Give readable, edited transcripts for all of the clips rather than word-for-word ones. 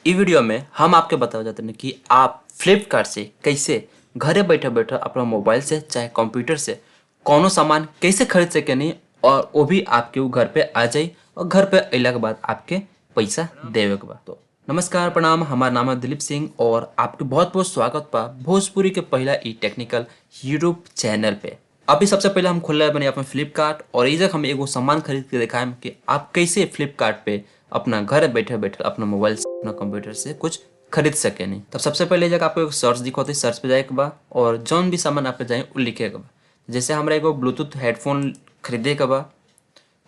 इस video में हम आपके बताओ जाते हैं कि आप फ्लिपकार्ट से कैसे घरे बैठे बैठे अपना मोबाइल से चाहे कंप्यूटर से कोनो सामान कैसे खरीद सके नहीं और वो भी आपके वो घर पे आ जाए और घर पे अला के बाद आपके पैसा देवे के बाद। तो नमस्कार प्रणाम, हमारा नाम है दिलीप सिंह और आपके बहुत बहुत स्वागत बा भोजपुरी के पहला ई टेक्निकल यूट्यूब चैनल पे। अभी सबसे पहले हम खोल रहे बने अपने फ्लिपकार्ट और इधर हम एगो सामान खरीद के दिखाएं कि आप कैसे फ्लिपकार्ट पे अपना घर बैठे बैठे अपना मोबाइल से अपना कंप्यूटर से कुछ खरीद सके नहीं। तब सबसे पहले जगह आपको एक सर्च दिखोते सर्च पे जाए के बा और जौन भी सामान आप पे जाए वो लिखे के बा। जैसे हमारा एगो ब्लूटूथ हेडफोन खरीदे के बा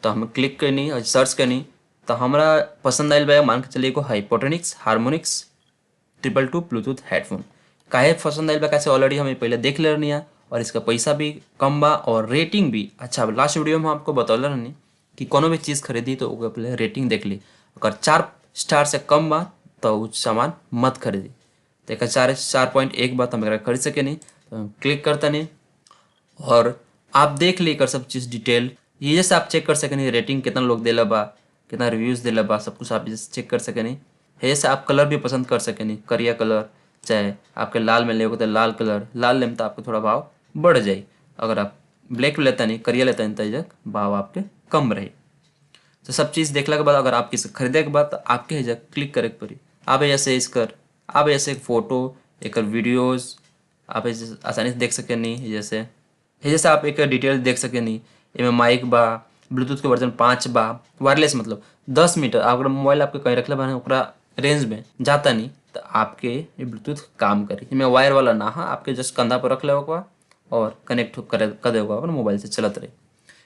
तो हम क्लिक करनी और सर्च करनी तो हमारा पसंद आयल बा, मान के चलिए एगो हाइपोटोनिक्स हार्मोनिक्स 222 ब्लूटूथ हेडफोन। काहे पसंद आयल बा कैसे ऑलरेडी हमें पहले देख ले रही है और इसका पैसा भी कम बा और रेटिंग भी अच्छा बा। लास्ट वीडियो में हम आपको बतौले रहनी कि कोनो भी चीज़ खरीदी तो ओके पहले रेटिंग देख ली, अगर 4 स्टार से कम बा तो वो सामान मत खरीदी। तो एक 4.1 बा तो हम एकरा खरीद सके नहीं, तो हम क्लिक करता नहीं और आप देख ली कर सब चीज़ डिटेल। ये जैसे आप चेक कर सके नहीं रेटिंग कितना लोग दिला बा, कितना रिव्यूज़ दिला बा, सब कुछ आप जैसे चेक कर सके नहीं। जैसे आप कलर भी पसंद कर सके नहीं, करिया कलर चाहे आपके लाल में ले तो लाल कलर, लाल लेम तो आपको थोड़ा भाव बढ़ जाए। अगर आप ब्लैक लेता नहीं करिया लेता नहीं तो जग भाव आपके कम रहे। तो सब चीज़ देखला के बाद अगर आप किसी खरीदे के बाद तो आपके है जगह क्लिक करे के पड़ी। आप ऐसे इसकर आप ऐसे एक फ़ोटो एक वीडियोज़ आप ऐसे आसानी से देख सके नहीं। जैसे आप एक डिटेल देख सके नहीं, इनमें माइक बा, ब्लूटूथ के वर्जन 5 बा, वायरलेस मतलब 10 मीटर अगर मोबाइल आपके कहीं रखले बा ओकरा रेंज में जाता नहीं तो आपके ये ब्लूटूथ काम करी। इसमें वायर वाला ना है, आपके जस्ट कंधा पर रख ले होगा और कनेक्ट कर देगा और मोबाइल से चलत रहे।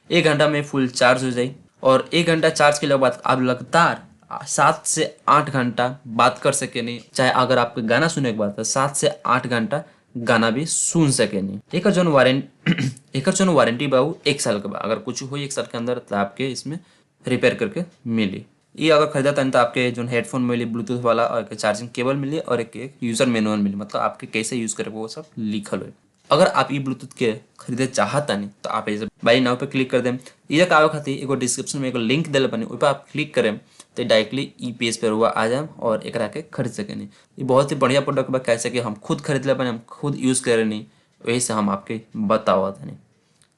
1 घंटा में फुल चार्ज हो जाए और 1 घंटा चार्ज के बाद आप लगातार 7 से 8 घंटा बात कर सके नहीं। चाहे अगर आपके गाना सुने के बाद तो 7 से 8 घंटा गाना भी सुन सके नहीं। एक जौन वारंटी बा 1 साल के बाद अगर कुछ हो 1 साल के अंदर तो आपके इसमें रिपेयर करके मिली। ये अगर खरीदा तो आपके जो हेडफोन मिली ब्लूटूथ वाला और एक चार्जिंग केबल मिली और एक यूज़र मैनुअल मिली, मतलब आपके कैसे यूज़ करे वो सब लिखल हो। अगर आप ये ब्लूटूथ के खरीदे चाहता नहीं तो आप ऐसे बाई नाउ पे क्लिक कर दें। ये का खातिर एगो डिस्क्रिप्शन में एगो लिंक दिल बनी उस पर आप क्लिक करें तो डायरेक्टली ई पेज पर हुआ आ जाए और एक के खरीद सके नहीं। ये बहुत ही बढ़िया प्रोडक्ट बा, कैसे कि हम खुद खरीद ले बने, हम खुद यूज़ करे नहीं, वही से हम आपके बतावा था नहीं।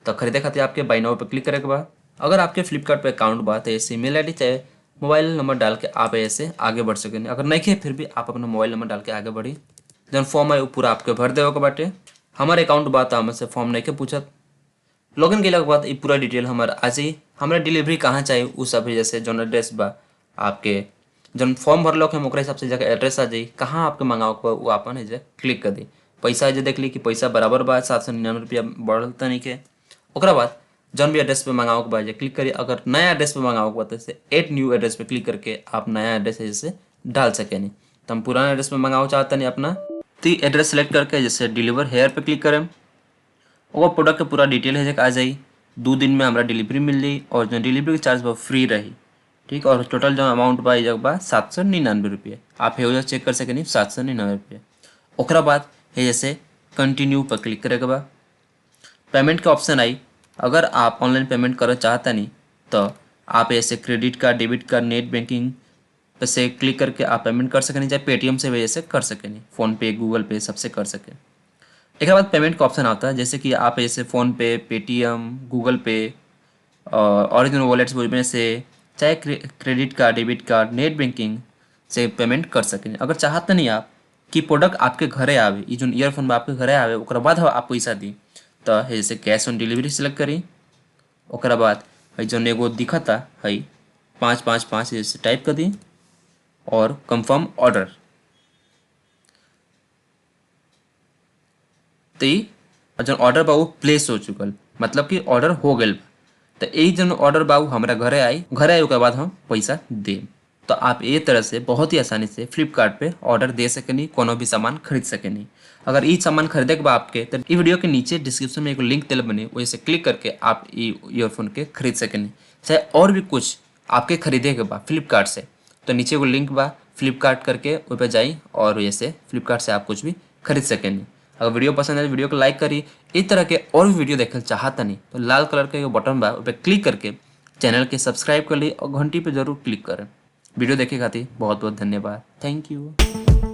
तो खरीदे खातिर आपके बाई नाउ पे क्लिक करे के बाद अगर आपके फ्लिपकार्ट पे अकाउंट बा तो ऐसे ईमेल आई डी चाहे मोबाइल नंबर डाल के आप ऐसे आगे बढ़ सकें। अगर नहीं है फिर भी आप अपना मोबाइल नंबर डाल के आगे बढ़ी। जब फॉर्म है वो पूरा आपके भर देवे के बाटे। हमारे अकाउंट बात हमसे फॉर्म नहीं के पूछत, लॉगिन के बाद ये पूरा डिटेल हमारा आ जाए। हमारा डिलीवरी कहाँ चाहिए वो सब है, जैसे जो एड्रेस बा आपके जब फॉर्म भरल हम ओकरे हिसाब से जगह एड्रेस आ जाए, कहाँ आपके मंगाओ के वो अपन है क्लिक कर दी। पैसा है देख ली कि पैसा बराबर बा 799 रुपया बढ़ल तो नहीं के। ओकरा बाद जौन भी एड्रेस पे मंगाओ के बाद क्लिक करिए। अगर नया एड्रेस पे मंगाओ के बाद जैसे एड न्यू एड्रेस पे क्लिक करके आप नया एड्रेस है जैसे डाल सके नहीं। तो हम पुराना एड्रेस पे मंगाओ चाहते नहीं अपना तो एड्रेस सेलेक्ट करके जैसे डिलीवर हेयर पे क्लिक करें वो प्रोडक्ट का पूरा डिटेल है आ जाए। 2 दिन में हमारा डिलीवरी मिल जाए और जो डिलीवरी चार्ज वो फ्री रही, ठीक। और टोटल जो अमाउंट बा जब बा 799 रुपये। आप है चेक कर सके नहीं 799 रुपये। ओकरा बाद है जैसे कंटिन्यू पर क्लिक करे के बाद पेमेंट के ऑप्शन आई। अगर आप ऑनलाइन पेमेंट करना चाहता नहीं तो आप ऐसे credit card debit card net banking पे से क्लिक करके आप पेमेंट कर सकें, चाहे पेटीएम से वजह से कर सकें, फ़ोन पे गूगल पे सबसे कर सकें। एक बाद पेमेंट का ऑप्शन आता है जैसे कि आप ऐसे फ़ोन पे पेटीएम गूगल पे और ओरिजिनल वॉलेट्स में से चाहे credit card debit card net banking से पेमेंट कर सकें। अगर चाहते नहीं आप कि प्रोडक्ट आपके घरे आवे, ये जो ईयरफोन आपके घरे आवे ओकरा बाद आप पैसा दी तो जैसे कैश ऑन डिलीवरी सेलेक्ट करी। ओकरा बाद है जो एगो दिखता है 555 जैसे टाइप कर दी और कंफर्म ऑर्डर। तो जो ऑर्डर बा वो प्लेस हो चुकल, मतलब कि ऑर्डर हो गए। तो यही जो ऑर्डर बा हमारा घरे आई उसके बाद हम पैसा दें। तो आप ये तरह से बहुत ही आसानी से फ्लिपकार्ट पे ऑर्डर दे सकेनी, कोनो भी सामान खरीद सकेनी। अगर ये सामान खरीदे के बाद आपके तो ये वीडियो के नीचे डिस्क्रिप्शन में एक लिंक दिल बनी वही से क्लिक करके आप ईयरफोन के खरीद सकेनी। चाहे और भी कुछ आपके खरीदे के बाद फ्लिपकार्ट से तो नीचे वो लिंक बा फ्लिपकार्ट करके वही पर जाई और वैसे फ्लिपकार्ट से आप कुछ भी खरीद सकेनी। अगर वीडियो पसंद है तो वीडियो को लाइक करी। इस तरह के और भी वीडियो देखना चाहता नहीं तो लाल कलर का बटन बा उस पर क्लिक करके चैनल के सब्सक्राइब कर ली और घंटी पे जरूर क्लिक करें। वीडियो देखे खातिर बहुत बहुत धन्यवाद। Thank you.